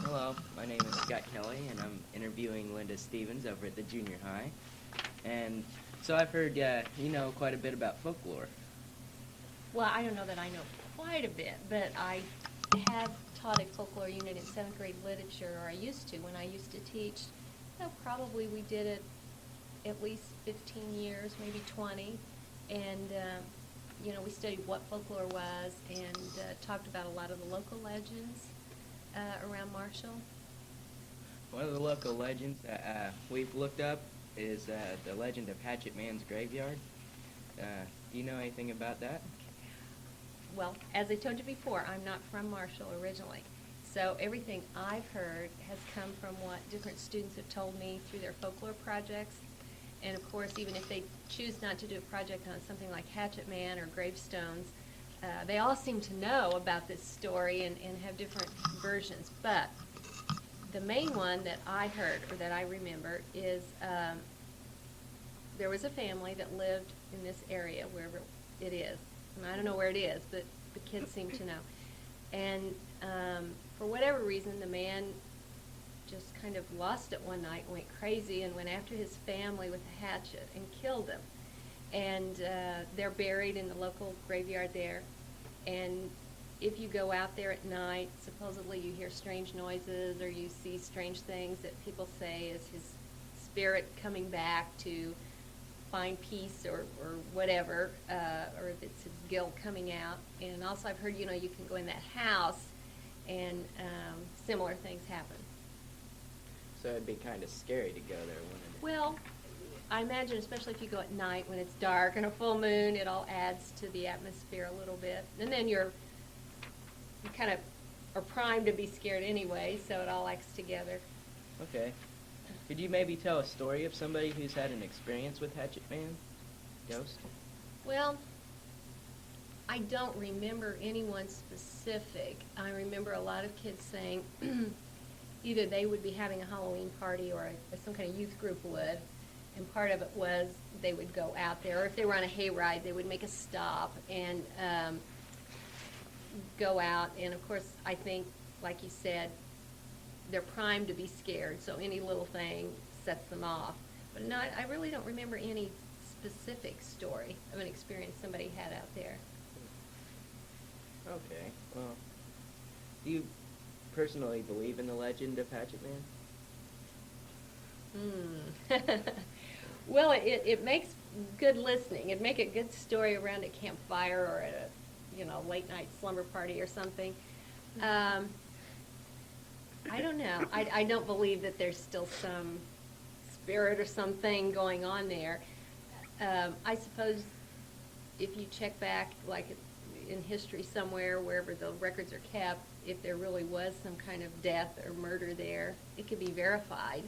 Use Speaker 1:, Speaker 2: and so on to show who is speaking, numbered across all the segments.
Speaker 1: Hello, my name is Scott Kelly, and I'm interviewing Linda Stevens over at the junior high. And so I've heard you know quite a bit about folklore.
Speaker 2: Well, I don't know that I know quite a bit, but I have taught a folklore unit in 7th grade literature, or I used to when I used to teach. Probably we did it at least 15 years, maybe 20. And, we studied what folklore was and talked about a lot of the local legends around Marshall.
Speaker 1: One of the local legends that we've looked up is the legend of Hatchet Man's Graveyard. Do you know anything about that?
Speaker 2: Well, as I told you before, I'm not from Marshall originally. So everything I've heard has come from what different students have told me through their folklore projects. And of course, even if they choose not to do a project on something like Hatchet Man or gravestones, they all seem to know about this story and have different versions. But the main one that I heard, or that I remember, is there was a family that lived in this area, wherever it is. And I don't know where it is, but the kids seem to know. And for whatever reason, the man just kind of lost it one night and went crazy and went after his family with a hatchet and killed them. And they're buried in the local graveyard there. And if you go out there at night, supposedly you hear strange noises or you see strange things that people say is his spirit coming back to find peace or whatever, or if it's his guilt coming out. And also I've heard, you can go in that house and similar things happen.
Speaker 1: So it'd be kind of scary to go there, wouldn't it?
Speaker 2: Well, I imagine especially if you go at night when it's dark and a full moon, it all adds to the atmosphere a little bit. And then you kind of are primed to be scared anyway, so it all acts together.
Speaker 1: Okay. Could you maybe tell a story of somebody who's had an experience with Hatchet Man? Ghost?
Speaker 2: Well, I don't remember anyone specific. I remember a lot of kids saying either they would be having a Halloween party or some kind of youth group would, and part of it was they would go out there, or if they were on a hayride, they would make a stop and go out. And of course, I think, like you said, they're primed to be scared, so any little thing sets them off. But no, I really don't remember any specific story of an experience somebody had out there.
Speaker 1: Okay. Well, do you personally believe in the legend of Hatchet Man?
Speaker 2: Well, it makes good listening. It'd make a good story around a campfire or at a late night slumber party or something. I don't know. I don't believe that there's still some spirit or something going on there. I suppose if you check back, like in history somewhere, wherever the records are kept, if there really was some kind of death or murder there, it could be verified.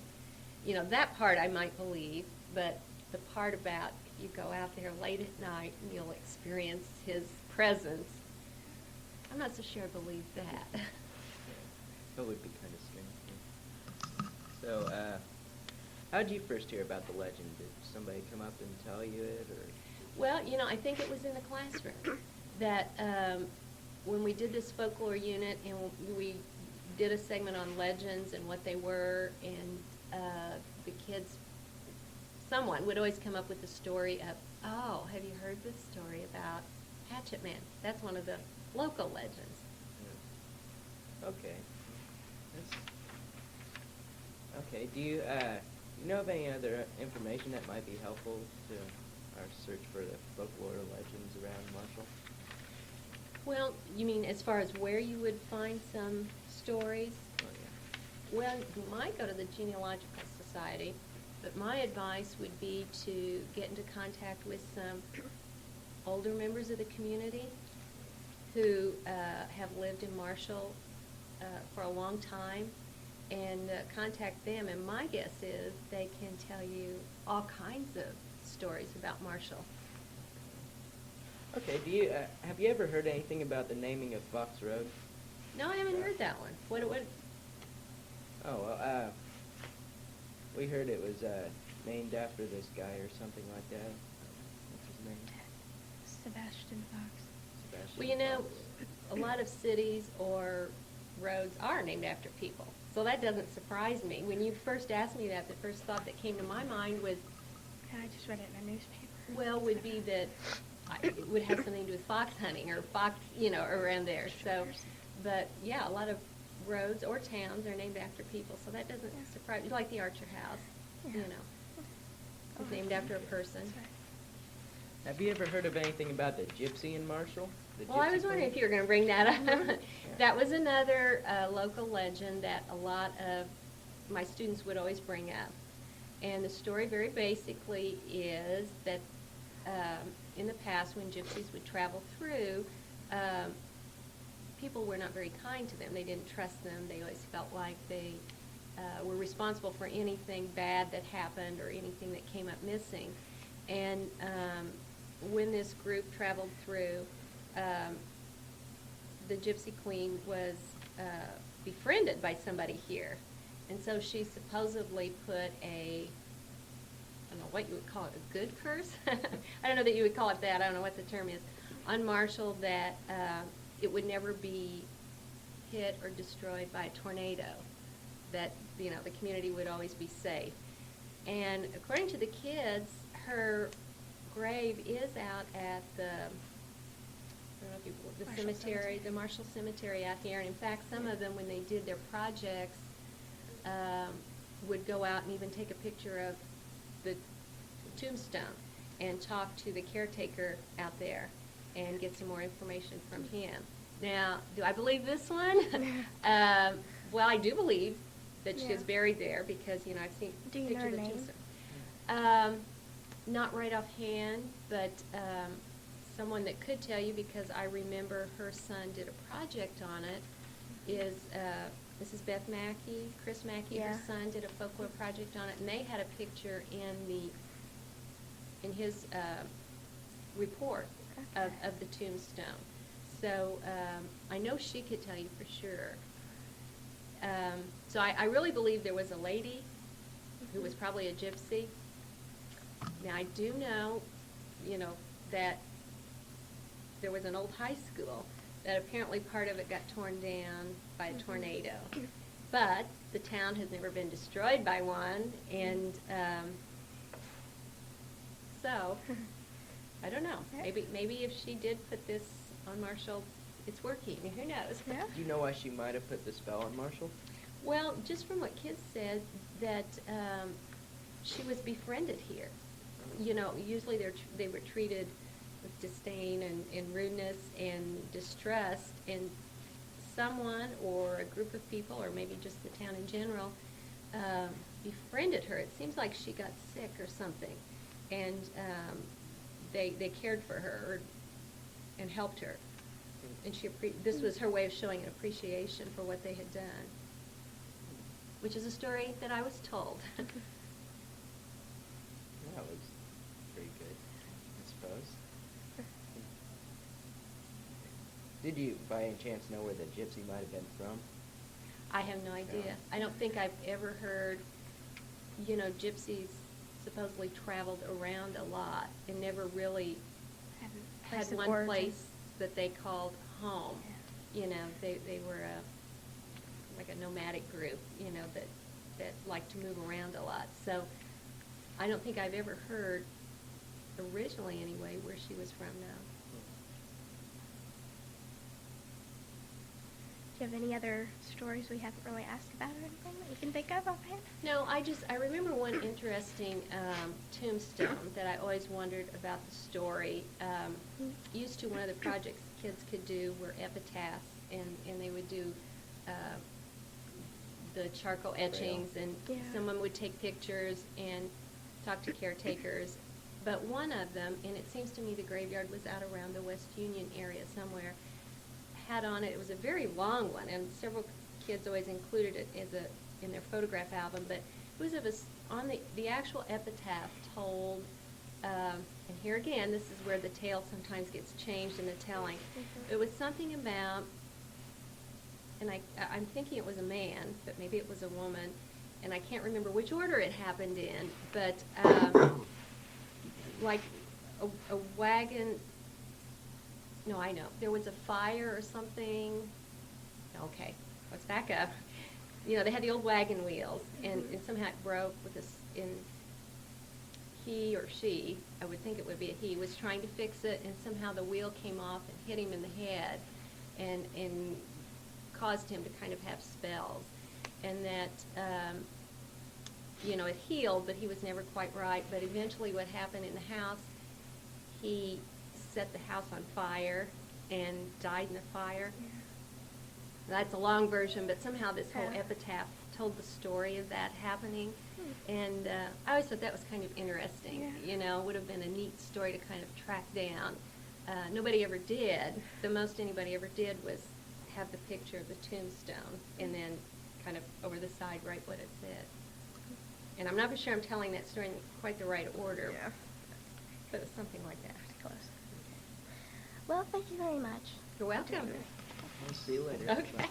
Speaker 2: That part I might believe, but the part about if you go out there late at night and you'll experience his presence, I'm not so sure I believe that.
Speaker 1: That would be kind of strange. So, how did you first hear about the legend? Did somebody come up and tell you it, or?
Speaker 2: Well, I think it was in the classroom that when we did this folklore unit and we did a segment on legends and what they were, and the kids, someone would always come up with the story of, oh, have you heard this story about Hatchet Man? That's one of the local legends.
Speaker 1: Yeah. Okay. Okay. Do you know of any other information that might be helpful to our search for the folklore legends around Marshall?
Speaker 2: Well, you mean as far as where you would find some stories?
Speaker 1: Oh, yeah.
Speaker 2: Well, you might go to the Genealogical Society, but my advice would be to get into contact with some older members of the community who have lived in Marshall for a long time, and contact them. And my guess is they can tell you all kinds of stories about Marshall.
Speaker 1: Okay. Do you have you ever heard anything about the naming of Fox Road?
Speaker 2: No, I haven't heard that one. What?
Speaker 1: Oh well. We heard it was named after this guy or something like that. What's his name?
Speaker 3: Sebastian Fox.
Speaker 1: Sebastian
Speaker 2: Well,
Speaker 1: Fox.
Speaker 2: a lot of cities or roads are named after people. So that doesn't surprise me. When you first asked me that, the first thought that came to my mind was,
Speaker 3: And I just read it in the newspaper.
Speaker 2: well, would be that it would have something to do with fox hunting or fox, around there. So, but yeah, a lot of roads or towns are named after people, so that doesn't surprise me. Like the Archer House,
Speaker 3: Yeah.
Speaker 2: is named after a person.
Speaker 3: That's right.
Speaker 1: Have you ever heard of anything about the gypsy in Marshall? The
Speaker 2: Well, I
Speaker 1: gypsy
Speaker 2: was wondering
Speaker 1: queen?
Speaker 2: if you were going to bring that up. That was another local legend that a lot of my students would always bring up. And the story very basically is that in the past when gypsies would travel through, people were not very kind to them. They didn't trust them. They always felt like they were responsible for anything bad that happened or anything that came up missing. And when this group traveled through, the Gypsy Queen was befriended by somebody here. And so she supposedly put I don't know what you would call it, a good curse? I don't know that you would call it that. I don't know what the term is. On Marshall, that it would never be hit or destroyed by a tornado. That, the community would always be safe. And according to the kids, her grave is out at the
Speaker 3: Marshall
Speaker 2: cemetery,
Speaker 3: Cemetery.
Speaker 2: the Marshall Cemetery out here. And in fact, some of them, when they did their projects, would go out and even take a picture of the tombstone and talk to the caretaker out there and get some more information from him. Now, do I believe this one? Well, I do believe that she is
Speaker 3: Yeah.
Speaker 2: buried there because, I've seen
Speaker 3: Do you know
Speaker 2: pictures
Speaker 3: her
Speaker 2: of the
Speaker 3: name?
Speaker 2: tombstone. Not right offhand, but someone that could tell you, because I remember her son did a project on it, is Mrs. Beth Mackey, Chris Mackey,
Speaker 3: Yeah.
Speaker 2: her son did a folklore project on it, and they had a picture in his report of
Speaker 3: Okay.
Speaker 2: the tombstone. So I know she could tell you for sure. So I really believe there was a lady who was probably a gypsy. Now, I do know, that there was an old high school that apparently part of it got torn down by a tornado. But the town has never been destroyed by one, and so, I don't know. Maybe if she did put this on Marshall, it's working. Who knows?
Speaker 3: Yeah.
Speaker 1: Do you know why she might have put the spell on Marshall?
Speaker 2: Well, just from what kids said, that she was befriended here. Usually they were treated with disdain and rudeness and distrust, and someone or a group of people, or maybe just the town in general, befriended her. It seems like she got sick or something, and they cared for her and helped her. And this was her way of showing an appreciation for what they had done, which is a story that I was told.
Speaker 1: That was pretty good, I suppose. Did you, by any chance, know where the gypsy might have been from?
Speaker 2: I have no idea.
Speaker 1: No.
Speaker 2: I don't think I've ever heard, gypsies supposedly traveled around a lot and never really
Speaker 3: Place
Speaker 2: had
Speaker 3: of
Speaker 2: one
Speaker 3: origin.
Speaker 2: place that they called home.
Speaker 3: Yeah.
Speaker 2: They were like a nomadic group, that liked to move around a lot. So I don't think I've ever heard, originally anyway, where she was from now.
Speaker 3: Do you have any other stories we haven't really asked about or anything that you can think of offhand?
Speaker 2: No, I remember one interesting tombstone that I always wondered about the story. Used to, one of the projects kids could do were epitaphs, and they would do the charcoal etchings, and
Speaker 3: Yeah.
Speaker 2: someone would take pictures and talk to caretakers. But one of them, and it seems to me the graveyard was out around the West Union area somewhere, had on it was a very long one, and several kids always included it in their photograph album, but it was on the actual epitaph told, and here again, this is where the tale sometimes gets changed in the telling.
Speaker 3: Mhm.
Speaker 2: It was something about, and I'm thinking it was a man, but maybe it was a woman, and I can't remember which order it happened in, but like a wagon. No, I know. There was a fire or something. Okay. let's back up. You know, they had the old wagon wheels, and somehow it broke with this, and he or she, I would think it would be a he, was trying to fix it, and somehow the wheel came off and hit him in the head, and caused him to kind of have spells. And that, you know, it healed, but he was never quite right. But eventually what happened in the house, he set the house on fire and died in the fire. That's a long version, but somehow this whole
Speaker 3: Yeah.
Speaker 2: epitaph told the story of that happening. And I always thought that was kind of interesting.
Speaker 3: Yeah.
Speaker 2: You know, would have been a neat story to kind of track down. Nobody ever did. The most anybody ever did was have the picture of the tombstone and then kind of over the side write what it said. And I'm not for sure I'm telling that story in quite the right order,
Speaker 3: Yeah.
Speaker 2: but it's something like that.
Speaker 3: Close. Well, thank you very much.
Speaker 2: You're welcome.
Speaker 1: I'll see you later.
Speaker 2: Okay.